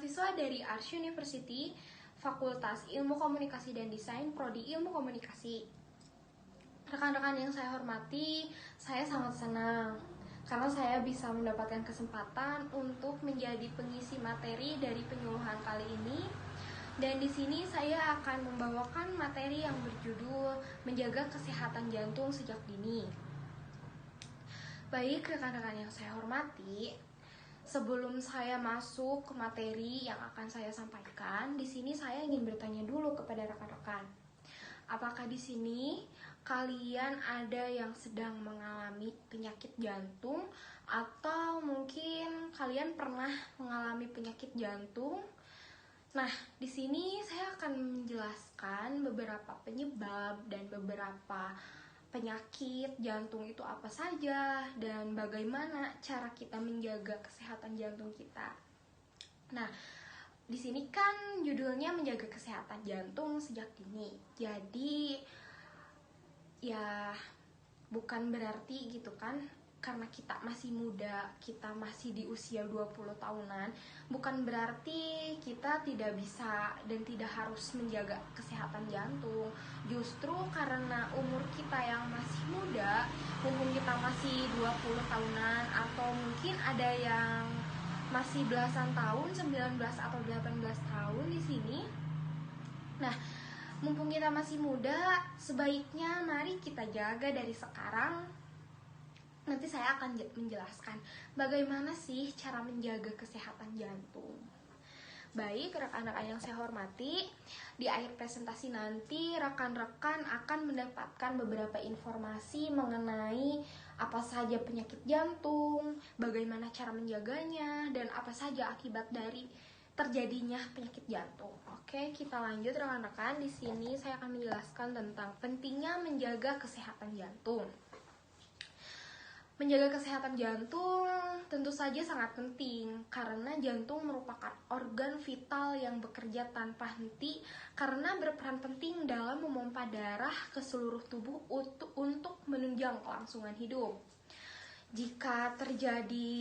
mahasiswa dari Arts University, Fakultas Ilmu Komunikasi dan Desain, Prodi Ilmu Komunikasi. Rekan-rekan yang saya hormati, saya sangat senang karena saya bisa mendapatkan kesempatan untuk menjadi pengisi materi dari penyuluhan kali ini. Dan di sini saya akan membawakan materi yang berjudul Menjaga Kesehatan Jantung Sejak Dini. Baik rekan-rekan yang saya hormati, sebelum saya masuk ke materi yang akan saya sampaikan, di sini saya ingin bertanya dulu kepada rekan-rekan. Apakah di sini kalian ada yang sedang mengalami penyakit jantung atau mungkin kalian pernah mengalami penyakit jantung? Nah, di sini saya akan menjelaskan beberapa penyebab dan beberapa penyakit jantung itu apa saja dan bagaimana cara kita menjaga kesehatan jantung kita. Nah, di sini kan judulnya menjaga kesehatan jantung sejak dini. Jadi ya bukan berarti gitu kan karena kita masih muda, kita masih di usia 20 tahunan, bukan berarti kita tidak bisa dan tidak harus menjaga kesehatan jantung. Justru karena umur kita yang masih muda, mumpung kita masih 20 tahunan atau mungkin ada yang masih belasan tahun, 19 atau 18 tahun di sini. Nah, mumpung kita masih muda, sebaiknya mari kita jaga dari sekarang. Nanti saya akan menjelaskan bagaimana sih cara menjaga kesehatan jantung. Baik, rekan-rekan yang saya hormati, di akhir presentasi nanti rekan-rekan akan mendapatkan beberapa informasi mengenai apa saja penyakit jantung, bagaimana cara menjaganya, dan apa saja akibat dari terjadinya penyakit jantung. Oke, kita lanjut rekan-rekan. Di sini saya akan menjelaskan tentang pentingnya menjaga kesehatan jantung. Menjaga kesehatan jantung tentu saja sangat penting karena jantung merupakan organ vital yang bekerja tanpa henti karena berperan penting dalam memompa darah ke seluruh tubuh untuk menunjang kelangsungan hidup. Jika terjadi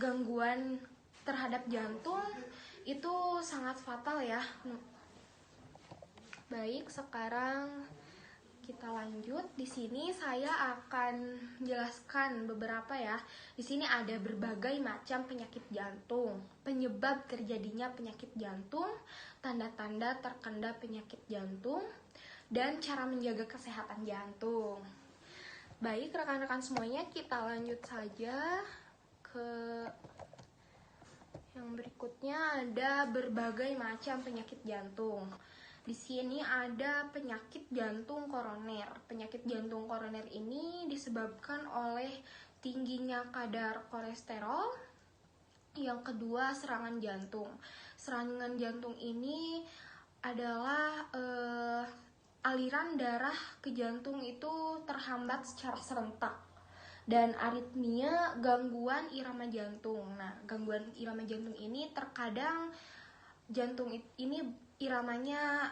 gangguan terhadap jantung, itu sangat fatal ya. Baik, sekarang kita lanjut. Di sini saya akan menjelaskan beberapa ya. Di sini ada berbagai macam penyakit jantung, penyebab terjadinya penyakit jantung, tanda-tanda terkena penyakit jantung, dan cara menjaga kesehatan jantung. Baik, rekan-rekan semuanya, kita lanjut saja ke yang berikutnya. Ada berbagai macam penyakit jantung. Di sini ada penyakit jantung koroner. Penyakit jantung koroner ini disebabkan oleh tingginya kadar kolesterol. Yang kedua, serangan jantung. Serangan jantung ini adalah aliran darah ke jantung itu terhambat secara serentak. Dan aritmia, gangguan irama jantung. Nah, gangguan irama jantung ini terkadang jantung ini iramanya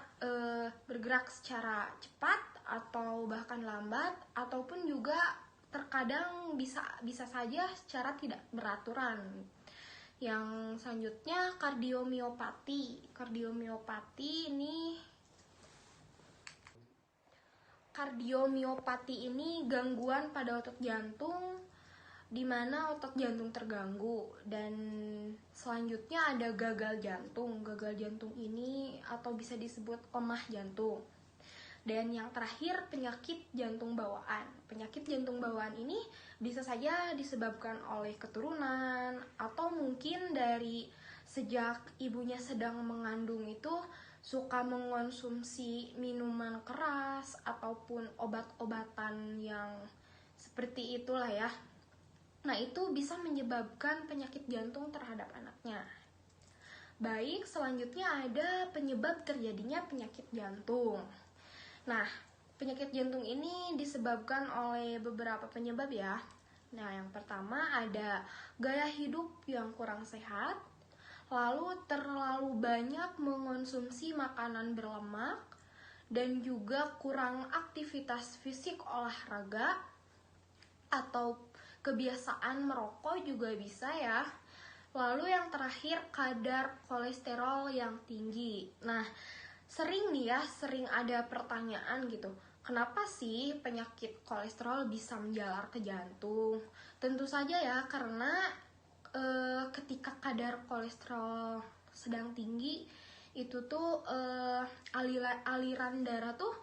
bergerak secara cepat atau bahkan lambat, ataupun juga terkadang bisa saja secara tidak beraturan. Yang selanjutnya kardiomiopati. Kardiomiopati ini gangguan pada otot jantung di mana otot jantung terganggu. Dan selanjutnya ada gagal jantung. Gagal jantung ini atau bisa disebut lemah jantung. Dan yang terakhir penyakit jantung bawaan. Penyakit jantung bawaan ini bisa saja disebabkan oleh keturunan atau mungkin dari sejak ibunya sedang mengandung itu suka mengonsumsi minuman keras ataupun obat-obatan yang seperti itulah ya. Nah, itu bisa menyebabkan penyakit jantung terhadap anaknya. Baik, selanjutnya ada penyebab terjadinya penyakit jantung. Nah, penyakit jantung ini disebabkan oleh beberapa penyebab ya. Nah, yang pertama ada gaya hidup yang kurang sehat, lalu terlalu banyak mengonsumsi makanan berlemak, dan juga kurang aktivitas fisik olahraga, atau kebiasaan merokok juga bisa ya. Lalu yang terakhir, kadar kolesterol yang tinggi. Nah, sering ada pertanyaan gitu. Kenapa sih penyakit kolesterol bisa menjalar ke jantung? Tentu saja ya, karena ketika kadar kolesterol sedang tinggi, itu tuh aliran darah tuh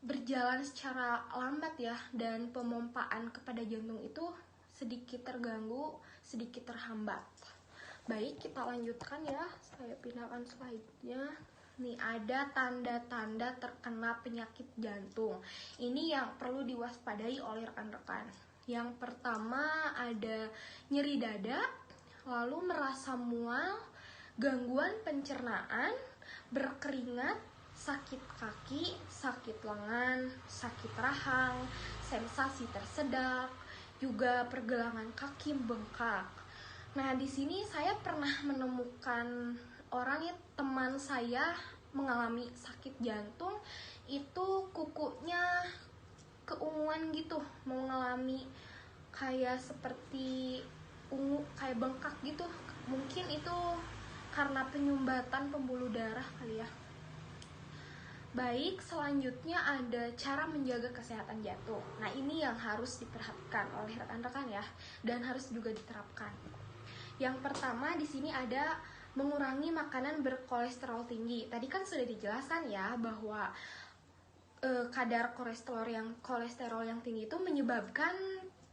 berjalan secara lambat ya, dan pemompaan kepada jantung itu sedikit terganggu, sedikit terhambat. Baik, kita lanjutkan ya. Saya pindahkan slide-nya. Nih, ada tanda-tanda terkena penyakit jantung. Ini yang perlu diwaspadai oleh rekan-rekan. Yang pertama ada nyeri dada, lalu merasa mual, gangguan pencernaan, berkeringat, sakit kaki, sakit lengan, sakit rahang, sensasi tersedak, juga pergelangan kaki bengkak. Nah, di sini saya pernah menemukan teman saya mengalami sakit jantung, itu kukunya keunguan gitu, mengalami kayak seperti ungu, kayak bengkak gitu. Mungkin itu karena penyumbatan pembuluh darah kali ya. Baik, selanjutnya ada cara menjaga kesehatan jantung. Nah, ini yang harus diperhatikan oleh rekan-rekan ya, dan harus juga diterapkan. Yang pertama di sini ada mengurangi makanan berkolesterol tinggi. Tadi kan sudah dijelaskan ya bahwa kadar kolesterol yang tinggi itu menyebabkan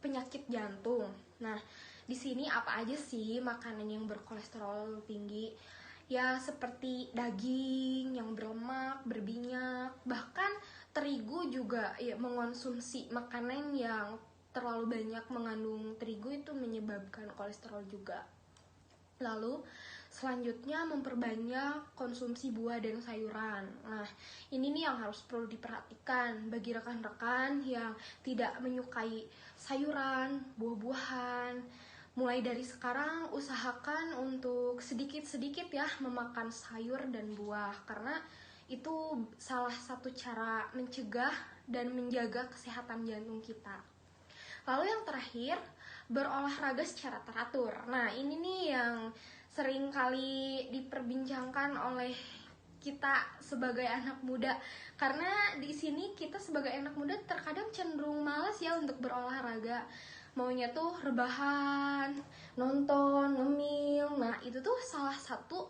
penyakit jantung. Nah, di sini apa aja sih makanan yang berkolesterol tinggi? Ya, seperti daging yang berlemak, berminyak, bahkan terigu juga ya, mengonsumsi makanan yang terlalu banyak mengandung terigu itu menyebabkan kolesterol juga. Lalu selanjutnya memperbanyak konsumsi buah dan sayuran. Nah, ini nih yang harus perlu diperhatikan bagi rekan-rekan yang tidak menyukai sayuran, buah-buahan. Mulai dari sekarang usahakan untuk sedikit-sedikit ya memakan sayur dan buah, karena itu salah satu cara mencegah dan menjaga kesehatan jantung kita. Lalu yang terakhir, berolahraga secara teratur. Nah, ini nih yang sering kali diperbincangkan oleh kita sebagai anak muda, karena di sini kita sebagai anak muda terkadang cenderung malas ya untuk berolahraga. Maunya tuh rebahan, nonton, ngemil. Nah, itu tuh salah satu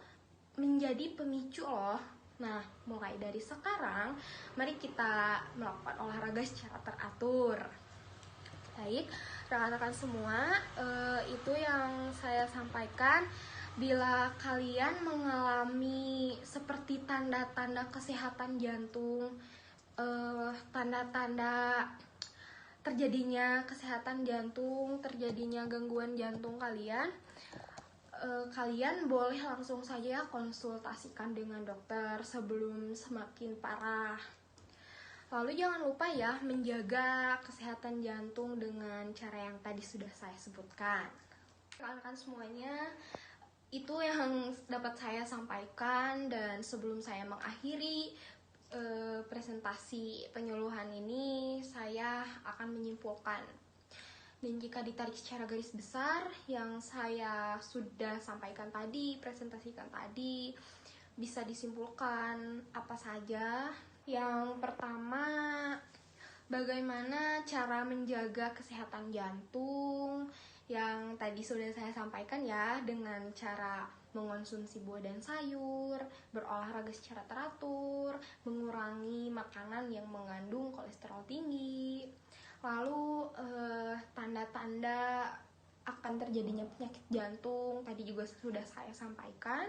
menjadi pemicu loh. Nah, mulai dari sekarang, mari kita melakukan olahraga secara teratur. Baik, rekan-rekan semua, itu yang saya sampaikan. Bila kalian mengalami seperti tanda-tanda kesehatan jantung, tanda-tanda terjadinya kesehatan jantung, terjadinya gangguan jantung kalian, kalian boleh langsung saja konsultasikan dengan dokter sebelum semakin parah. Lalu jangan lupa ya menjaga kesehatan jantung dengan cara yang tadi sudah saya sebutkan. Rekan-rekan semuanya, itu yang dapat saya sampaikan, dan sebelum saya mengakhiri presentasi penyuluhan ini, saya akan menyimpulkan. Dan jika ditarik secara garis besar yang saya sudah sampaikan tadi, presentasikan tadi, bisa disimpulkan apa saja. Yang pertama, bagaimana cara menjaga kesehatan jantung, yang tadi sudah saya sampaikan ya, dengan cara mengonsumsi buah dan sayur, berolahraga secara teratur, mengurangi makanan yang mengandung kolesterol tinggi. Lalu tanda-tanda akan terjadinya penyakit jantung tadi juga sudah saya sampaikan.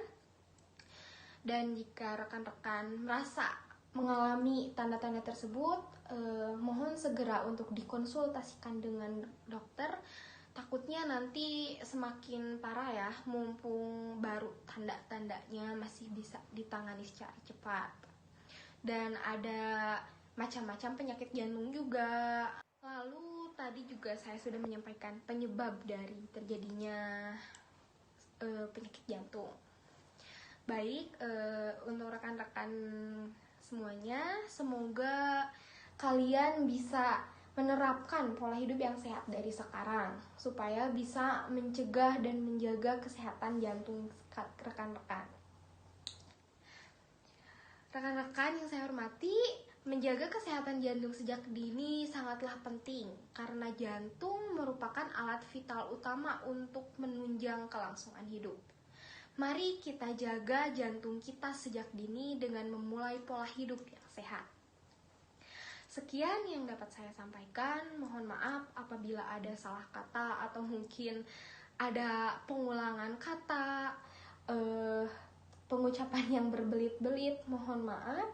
Dan jika rekan-rekan merasa mengalami tanda-tanda tersebut, mohon segera untuk dikonsultasikan dengan dokter. Takutnya nanti semakin parah ya, mumpung baru tanda-tandanya masih bisa ditangani secara cepat. Dan ada macam-macam penyakit jantung juga. Lalu tadi juga saya sudah menyampaikan penyebab dari terjadinya penyakit jantung. Baik, untuk rekan-rekan semuanya, semoga kalian bisa menerapkan pola hidup yang sehat dari sekarang supaya bisa mencegah dan menjaga kesehatan jantung rekan-rekan. Rekan-rekan yang saya hormati, menjaga kesehatan jantung sejak dini sangatlah penting karena jantung merupakan alat vital utama untuk menunjang kelangsungan hidup. Mari kita jaga jantung kita sejak dini dengan memulai pola hidup yang sehat. Sekian yang dapat saya sampaikan. Mohon maaf apabila ada salah kata atau mungkin ada pengulangan kata, pengucapan yang berbelit-belit. Mohon maaf.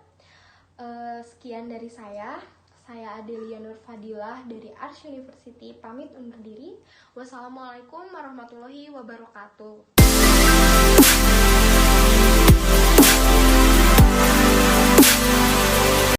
Sekian dari saya. Saya Adelia Nur Fadilah dari Arts University pamit undur diri. Wassalamualaikum warahmatullahi wabarakatuh.